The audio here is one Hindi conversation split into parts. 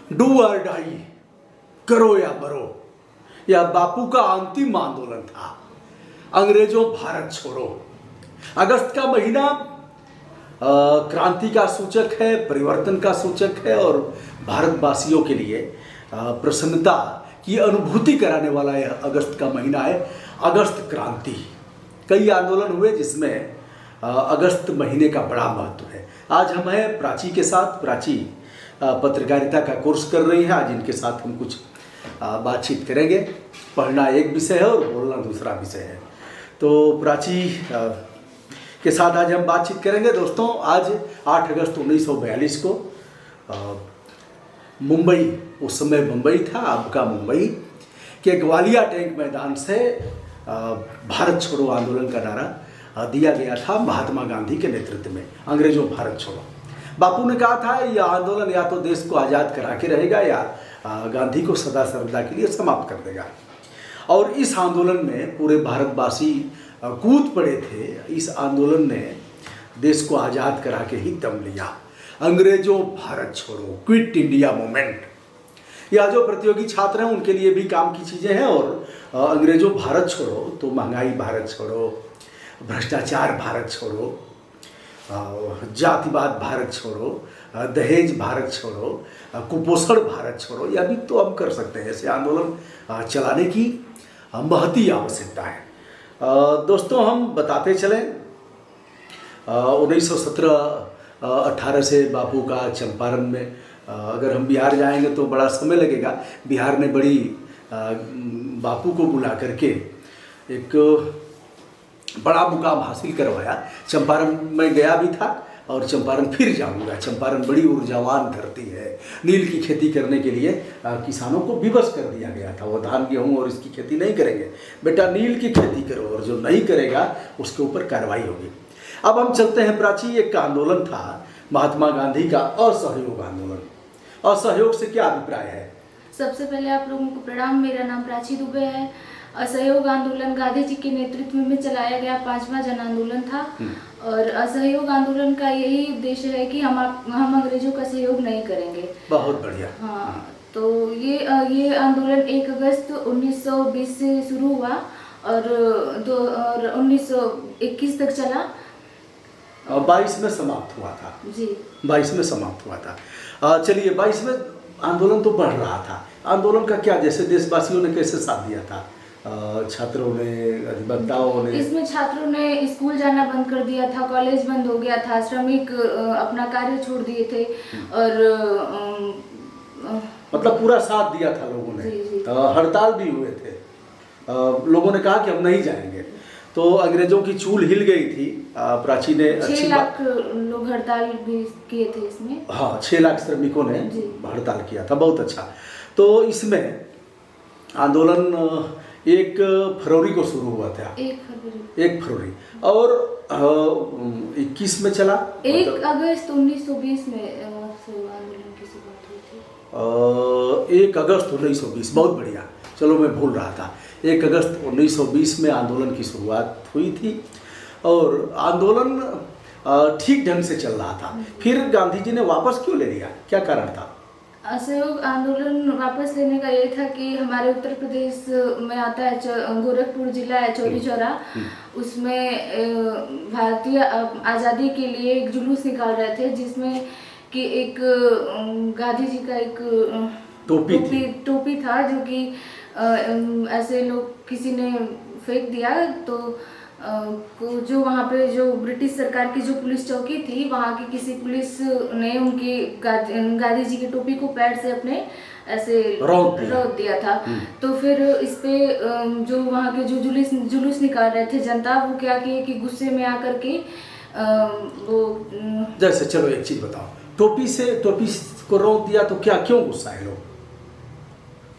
डू और डाई, करो या मरो, यह बापू का अंतिम आंदोलन था। अंग्रेजों भारत छोड़ो। अगस्त का महीना क्रांति का सूचक है, परिवर्तन का सूचक है और भारतवासियों के लिए प्रसन्नता की अनुभूति कराने वाला यह अगस्त का महीना है। अगस्त क्रांति, कई आंदोलन हुए जिसमें अगस्त महीने का बड़ा महत्व है। आज हम हैं प्राची के साथ। प्राची पत्रकारिता का कोर्स कर रही है। आज इनके साथ हम कुछ बातचीत करेंगे। पढ़ना एक विषय है और बोलना दूसरा विषय है। तो प्राची के साथ आज हम बातचीत करेंगे। दोस्तों, आज 8 अगस्त 1942 को मुंबई, उस समय मुंबई था, अब का मुंबई के ग्वालिया टैंक मैदान से भारत छोड़ो आंदोलन का नारा दिया गया था महात्मा गांधी के नेतृत्व में। अंग्रेजों भारत छोड़ो। बापू ने कहा था यह आंदोलन या तो देश को आज़ाद करा के रहेगा या गांधी को सदा सर्वदा के लिए समाप्त कर देगा। और इस आंदोलन में पूरे भारतवासी कूद पड़े थे। इस आंदोलन ने देश को आज़ाद करा के ही दम लिया। अंग्रेजों भारत छोड़ो, क्विट इंडिया मूवमेंट। या जो प्रतियोगी छात्र हैं उनके लिए भी काम की चीज़ें हैं। और अंग्रेजों भारत छोड़ो तो महंगाई भारत छोड़ो, भ्रष्टाचार भारत छोड़ो, जातिवाद भारत छोड़ो, दहेज भारत छोड़ो, कुपोषण भारत छोड़ो, यह भी तो हम कर सकते हैं। ऐसे आंदोलन चलाने की महती आवश्यकता है। दोस्तों, हम बताते चलें 1917-18 से बापू का चंपारण में, अगर हम बिहार जाएंगे तो बड़ा समय लगेगा। बिहार ने बड़ी बापू को बुला करके एक बड़ा मुकाम हासिल करवाया। चंपारण में गया भी था और चंपारण फिर जाऊंगा। चंपारण बड़ी ऊर्जावान धरती है। नील की खेती करने के लिए किसानों को विवश कर दिया गया था। वो धान गेहूँ और इसकी खेती नहीं करेंगे, बेटा नील की खेती करो, और जो नहीं करेगा उसके ऊपर कार्रवाई होगी। अब हम चलते हैं प्राची। एक आंदोलन था महात्मा गांधी का असहयोग आंदोलन। असहयोग से क्या अभिप्राय है? सबसे पहले आप लोगों को प्रणाम। मेरा नाम प्राची दुबे है। असहयोग आंदोलन गांधी जी के नेतृत्व में चलाया गया 5वां जन आंदोलन था। और असहयोग आंदोलन का यही उद्देश्य है कि हम अंग्रेजों का सहयोग नहीं करेंगे। बहुत बढ़िया। हाँ, तो ये आंदोलन 1 अगस्त 1920 से शुरू हुआ और 1921 तक चला। 22 में समाप्त हुआ था जी, 22 में समाप्त हुआ था। चलिए, 22 में आंदोलन तो बढ़ रहा था। आंदोलन का क्या, जैसे देशवासियों ने कैसे साथ दिया था? छात्रों ने, अधिवक्ताओं ने? इसमें छात्रों ने स्कूल जाना बंद कर दिया था, कॉलेज बंद हो गया था, श्रमिक अपना कार्य छोड़ दिए थे और मतलब पूरा साथ दिया था लोगों ने। हड़ताल भी हुए थे। लोगों ने कहा कि हम नहीं जाएंगे। तो अंग्रेजों की चूल हिल गई थी। प्राची ने 6 लाख लोग हड़ताल भी किए थे इसमें। हाँ, 6 लाख श्रमिकों ने हड़ताल किया था। बहुत अच्छा। तो इसमें आंदोलन 1 फरवरी को शुरू हुआ था। 1 फरवरी और 21 में चला। 1 अगस्त 1920 में आंदोलन की शुरुआत हुई थी। 1 अगस्त 1920। बहुत बढ़िया। चलो, मैं भूल रहा था। 1 अगस्त 1920 में आंदोलन की शुरुआत हुई थी और आंदोलन ठीक ढंग से चल रहा था। फिर गांधी जी ने वापस क्यों ले लिया? क्या कारण था? असहयोग आंदोलन वापस लेने का ये था कि हमारे उत्तर प्रदेश में आता है गोरखपुर जिला है, चौरी चौरा। उसमें भारतीय आज़ादी के लिए एक जुलूस निकाल रहे थे जिसमें कि एक गांधी जी का एक टोपी था जो कि ऐसे लोग किसी ने फेंक दिया। तो जो वहाँ पे जो ब्रिटिश सरकार की जो पुलिस चौकी थी, वहाँ की किसी पुलिस ने उनकी गांधी जी की टोपी को पैर से अपने ऐसे रौंद दिया था। तो फिर इस पे जो वहाँ के जो जुलूस निकाल रहे थे जनता, वो क्या किए कि गुस्से में आकर के वो जैसे, चलो एक चीज बताओ, टोपी को रौंद दिया तो क्यों गुस्सा है लोग?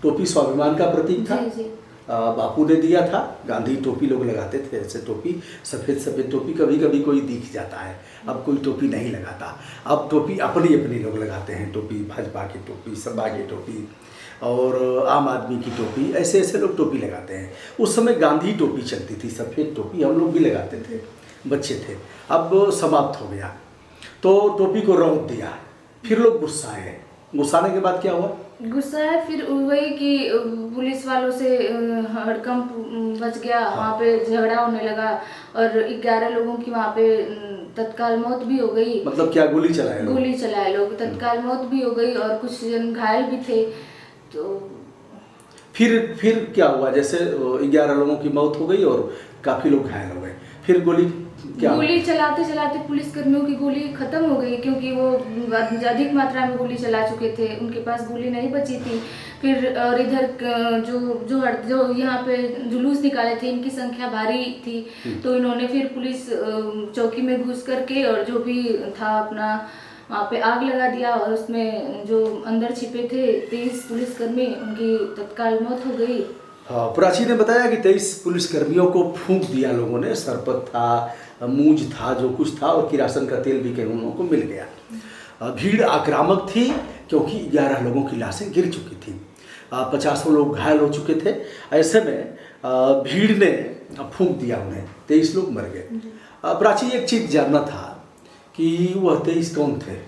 टोपी स्वाभिमान का प्रतीक था। जी। बापू ने दिया था। गांधी टोपी लोग लगाते थे, ऐसे टोपी, सफ़ेद टोपी। कभी कभी कोई दिख जाता है, अब कोई टोपी नहीं लगाता। अब टोपी अपनी लोग लगाते हैं। टोपी भाजपा की टोपी, सपा की टोपी और आम आदमी की टोपी, ऐसे लोग टोपी लगाते हैं। उस समय गांधी टोपी चलती थी, सफ़ेद टोपी। हम लोग भी लगाते थे, बच्चे थे। अब समाप्त हो गया तो टोपी को रौंद दिया। फिर लोग गुस्साए, गुस्साने के बाद क्या हुआ? गुस्सा है फिर वही कि पुलिस वालों से हड़कंप बच गया। वहाँ पे झगड़ा होने लगा और 11 लोगों की वहाँ पे तत्काल मौत भी हो गई। मतलब क्या गोली चलाए लोग? गोली चलाए लोग, तत्काल मौत भी हो गई और कुछ जन घायल भी थे। तो फिर क्या हुआ? जैसे 11 लोगों की मौत हो गई और काफी लोग घायल हो गए, फिर गोली गोली चलाते चलाते पुलिसकर्मियों की गोली खत्म हो गई, क्योंकि वो अधिक मात्रा में गोली चला चुके थे, उनके पास गोली नहीं बची थी। फिर और इधर जो यहाँ पे जुलूस निकाले थे, इनकी संख्या भारी थी, तो इन्होंने फिर पुलिस चौकी में घुस करके और जो भी था अपना वहाँ पे आग लगा दिया और उसमें जो अंदर छिपे थे 23 पुलिसकर्मी, उनकी तत्काल मौत हो गई। हाँ, प्राची ने बताया कि 23 पुलिसकर्मियों को फूंक दिया लोगों ने, सरपत था, मूंज था, जो कुछ था, और किरासन का तेल भी कई लोगों को मिल गया। भीड़ आक्रामक थी क्योंकि 11 लोगों की लाशें गिर चुकी थी, 50 लोग घायल हो चुके थे। ऐसे में भीड़ ने फूंक दिया उन्हें, 23 लोग मर गए। प्राची, एक चीज जानना था कि वह 23 कौन थे?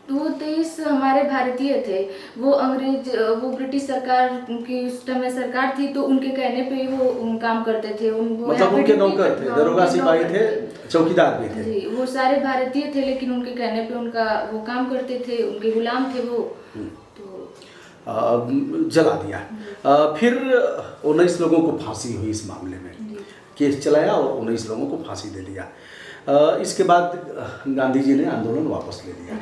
वो 23 हमारे भारतीय थे। वो ब्रिटिश सरकार की उस समय सरकार थी, तो उनके कहने पे वो काम करते थे। मतलब उनके नौकर थे, दरोगा सिपाही थे, चौकीदार भी थे। जी, वो सारे भारतीय थे, लेकिन उनके कहने पे उनका वो काम करते थे, उनके गुलाम थे वो। तो जला दिया। फिर 19 लोगों को फांसी हुई इस मामले में, केस चलाया और 19 लोगों को फांसी दे दिया। इसके बाद गांधी जी ने आंदोलन वापस ले लिया।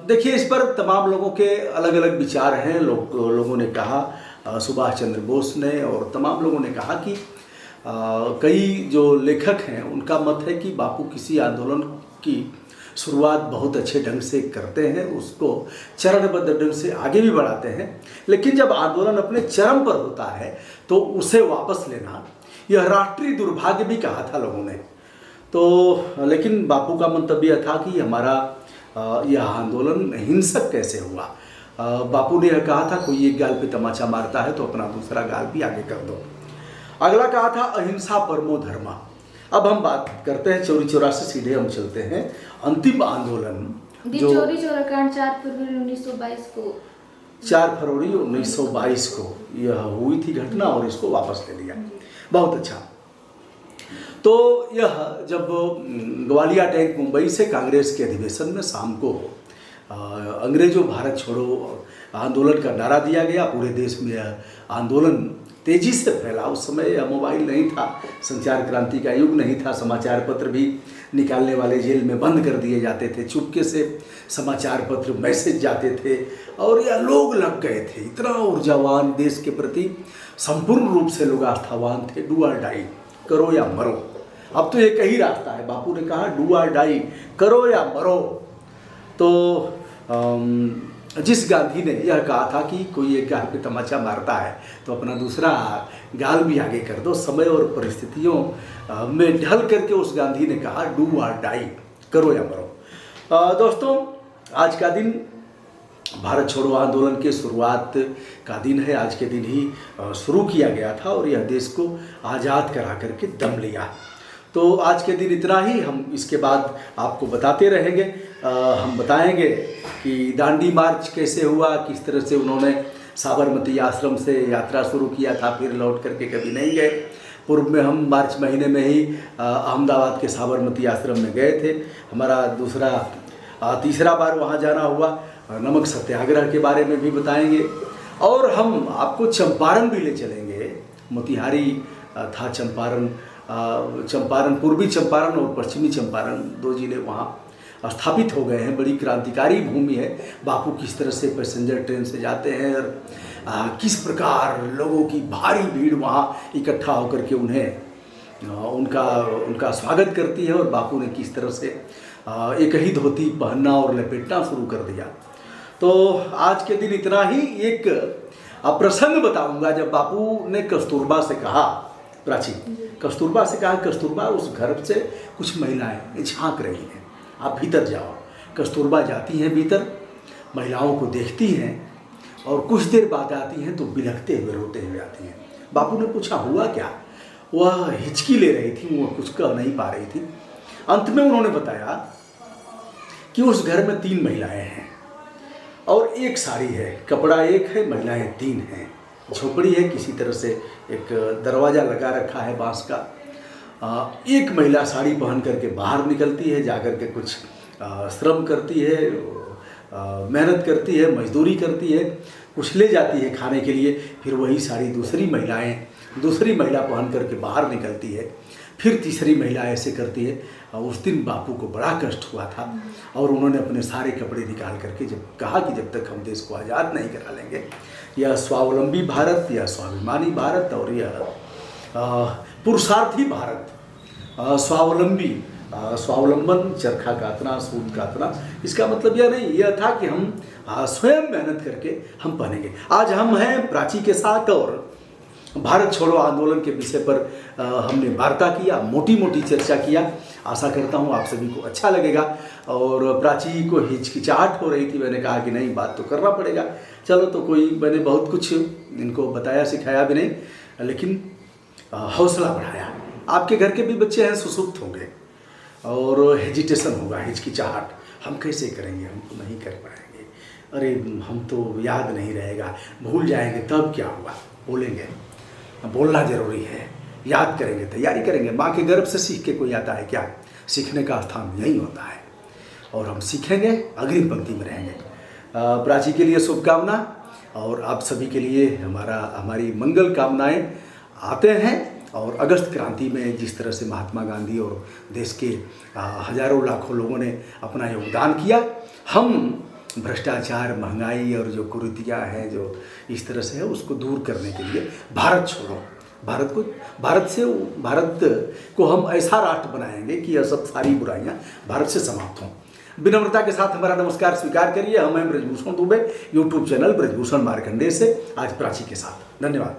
देखिए, इस पर तमाम लोगों के अलग अलग विचार हैं। लोगों ने कहा, सुभाष चंद्र बोस ने और तमाम लोगों ने कहा कि कई जो लेखक हैं उनका मत है कि बापू किसी आंदोलन की शुरुआत बहुत अच्छे ढंग से करते हैं, उसको चरणबद्ध ढंग से आगे भी बढ़ाते हैं, लेकिन जब आंदोलन अपने चरम पर होता है तो उसे वापस लेना यह राष्ट्रीय दुर्भाग्य भी कहा था लोगों ने। तो लेकिन बापू का मंतव्य था कि हमारा यह आंदोलन हिंसक कैसे हुआ। बापू ने यह कहा था, कोई एक गाल पे तमाचा मारता है तो अपना दूसरा गाल भी आगे कर दो। अगला कहा था, अहिंसा परमो धर्मा। अब हम बात करते हैं चौरी चौरा से सीधे हम चलते हैं अंतिम आंदोलन जो चौरी चौरा कांड 4 फरवरी 1922 को 4 फरवरी 1922 को यह हुई थी घटना, और इसको वापस ले लिया। बहुत अच्छा। तो यह जब ग्वालिया टैंक मुंबई से कांग्रेस के अधिवेशन में शाम को अंग्रेजों भारत छोड़ो आंदोलन का नारा दिया गया, पूरे देश में यह आंदोलन तेजी से फैला। उस समय यह मोबाइल नहीं था, संचार क्रांति का युग नहीं था, समाचार पत्र भी निकालने वाले जेल में बंद कर दिए जाते थे, चुपके से समाचार पत्र मैसेज जाते थे, और यह लोग लग गए थे इतना ऊर्जावान, देश के प्रति संपूर्ण रूप से लोग आस्थावान थे। डू और डाई, करो या मरो। अब तो एक ही रास्ता है, बापू ने कहा डू और डाई, करो या मरो। तो जिस गांधी ने यह कहा था कि कोई एक गाल पे तमाचा मारता है तो अपना दूसरा गाल भी आगे कर दो, समय और परिस्थितियों में ढल करके उस गांधी ने कहा डू और डाई, करो या मरो। दोस्तों, आज का दिन भारत छोड़ो आंदोलन के शुरुआत का दिन है। आज के दिन ही शुरू किया गया था और यह देश को आज़ाद करा करके दम लिया। तो आज के दिन इतना ही, हम इसके बाद आपको बताते रहेंगे। हम बताएंगे कि दांडी मार्च कैसे हुआ, किस तरह से उन्होंने साबरमती आश्रम से यात्रा शुरू किया था, फिर लौट करके कभी नहीं गए। पूर्व में हम मार्च महीने में ही अहमदाबाद के साबरमती आश्रम में गए थे, हमारा तीसरा बार वहाँ जाना हुआ। नमक सत्याग्रह के बारे में भी बताएंगे, और हम आपको चंपारण भी ले चलेंगे। मोतिहारी था चंपारण, पूर्वी चंपारण और पश्चिमी चंपारण, 2 जिले वहाँ स्थापित हो गए हैं। बड़ी क्रांतिकारी भूमि है। बापू किस तरह से पैसेंजर ट्रेन से जाते हैं और किस प्रकार लोगों की भारी भीड़ वहाँ इकट्ठा होकर के उन्हें उनका स्वागत करती है, और बापू ने किस तरह से एक ही धोती पहनना और लपेटना शुरू कर दिया। तो आज के दिन इतना ही। एक प्रसंग बताऊंगा, जब बापू ने कस्तूरबा से कहा, प्राची कस्तूरबा से कहा, कस्तूरबा उस घर से कुछ महिलाएं झांक रही हैं, आप भीतर जाओ। कस्तूरबा जाती हैं भीतर, महिलाओं को देखती हैं और कुछ देर बाद आती हैं तो बिलखते हुए रोते हुए आती हैं। बापू ने पूछा हुआ क्या? वह हिचकी ले रही थी, वह कुछ कह नहीं पा रही थी। अंत में उन्होंने बताया कि उस घर में 3 महिलाएं हैं और एक साड़ी है, कपड़ा एक है, महिलाएं 3 हैं। झोपड़ी है, किसी तरह से एक दरवाज़ा लगा रखा है बांस का। एक महिला साड़ी पहन करके बाहर निकलती है, जाकर के कुछ श्रम करती है, मेहनत करती है, मजदूरी करती है, कुछ ले जाती है खाने के लिए, फिर वही साड़ी दूसरी महिला पहन करके बाहर निकलती है, फिर तीसरी महिला ऐसे करती है। उस दिन बापू को बड़ा कष्ट हुआ था और उन्होंने अपने सारे कपड़े निकाल करके जब कहा कि जब तक हम देश को आज़ाद नहीं करा लेंगे, यह स्वावलंबी भारत, यह स्वाभिमानी भारत और यह पुरुषार्थी भारत, स्वावलंबन, चरखा कातना, सूत कातना, इसका मतलब यह नहीं, यह था कि हम स्वयं मेहनत करके हम पहनेंगे। आज हम हैं प्राची के साथ और भारत छोड़ो आंदोलन के विषय पर हमने वार्ता किया, मोटी मोटी चर्चा किया। आशा करता हूँ आप सभी को अच्छा लगेगा। और प्राची को हिचकिचाहट हो रही थी, मैंने कहा कि नहीं, बात तो करना पड़ेगा। चलो, तो मैंने बहुत कुछ इनको बताया सिखाया भी नहीं, लेकिन हौसला बढ़ाया। आपके घर के भी बच्चे हैं, सुसुप्त होंगे और हेजिटेशन होगा, हिचकिचाहट, हम कैसे करेंगे, हम तो नहीं कर पाएंगे, अरे हम तो याद नहीं रहेगा, भूल जाएंगे, तब क्या होगा, बोलेंगे। बोलना जरूरी है, याद करेंगे, तैयारी करेंगे। माँ के गर्भ से सीख के कोई आता है क्या? सीखने का स्थान यही होता है और हम सीखेंगे, अग्रिम पंक्ति में रहेंगे। प्राची के लिए शुभकामना और आप सभी के लिए हमारी मंगल कामनाएं आते हैं। और अगस्त क्रांति में जिस तरह से महात्मा गांधी और देश के हजारों लाखों लोगों ने अपना योगदान किया, हम भ्रष्टाचार, महंगाई और जो कुरीतियाँ हैं जो इस तरह से है, उसको दूर करने के लिए भारत छोड़ो, भारत को हम ऐसा राष्ट्र बनाएंगे कि यह सब सारी बुराइयाँ भारत से समाप्त हों। विनम्रता के साथ हमारा नमस्कार स्वीकार करिए। हम हैं ब्रजभूषण दुबे, यूट्यूब चैनल ब्रजभूषण मार्कंडेय से, आज प्राची के साथ। धन्यवाद।